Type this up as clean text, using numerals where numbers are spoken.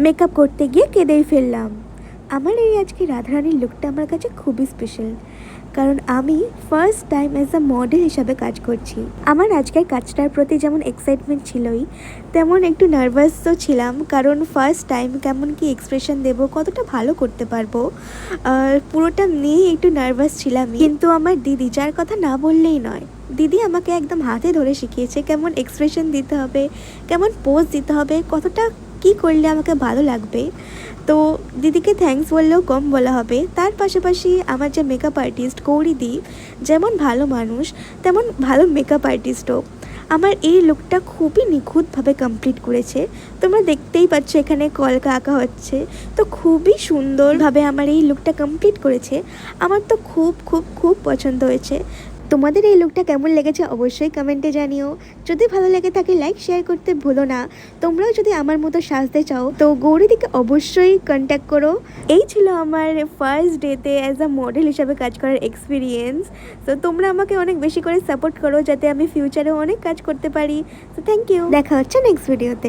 Makeup করতে গিয়ে কেঁদেই ফেললাম। আমার এই আজকে রাধারানীর লুকটা আমার কাছে খুবই স্পেশাল, কারণ আমি first time as a model হিসাবে কাজ করছি। আমার আজকের কাজটার প্রতি যেমন এক্সাইটমেন্ট ছিলই, তেমন একটু নার্ভাসও ছিলাম, কারণ ফার্স্ট টাইম কেমন কি এক্সপ্রেশন দেবো, কতটা ভালো করতে পারবো, পুরোটা নিয়ে একটু নার্ভাস ছিলাম। কিন্তু আমার দিদি, যার কথা না বললেই নয়, দিদি আমাকে একদম হাতে ধরে শিখিয়েছে কেমন এক্সপ্রেশন দিতে হবে, কেমন পোজ দিতে হবে, কতটা কি করলে আমাকে ভালো লাগবে। তো দিদিকে থ্যাঙ্কস বললেও কম বলা হবে। তার পাশাপাশি আমার যে মেকআপ আর্টিস্ট গৌরীদি, যেমন ভালো মানুষ তেমন ভালো মেকআপ আর্টিস্টও আমার এই লুকটা খুবই নিখুঁতভাবে কমপ্লিট করেছে। তোমরা দেখতেই পাচ্ছ এখানে কলকা আঁকা হচ্ছে, তো খুবই সুন্দরভাবে আমার এই লুকটা কমপ্লিট করেছে। আমার তো খুব খুব খুব পছন্দ হয়েছে। তোমাদের এই লুকটা কেমন লেগেছে অবশ্যই কমেন্টে জানিও। যদি ভালো লেগে থাকে লাইক শেয়ার করতে ভুলো না। তোমরাও যদি আমার মতো সাজতে চাও তো গৌরীদিকে অবশ্যই কন্ট্যাক্ট করো। এই ছিল আমার ফার্স্ট ডেতে অ্যাজ আ মডেল হিসাবে কাজ করার এক্সপিরিয়েন্স। তো তোমরা আমাকে অনেক বেশি করে সাপোর্ট করো যাতে আমি ফিউচারেও অনেক কাজ করতে পারি। তো থ্যাংক ইউ, দেখা হচ্ছে নেক্সট ভিডিওতে।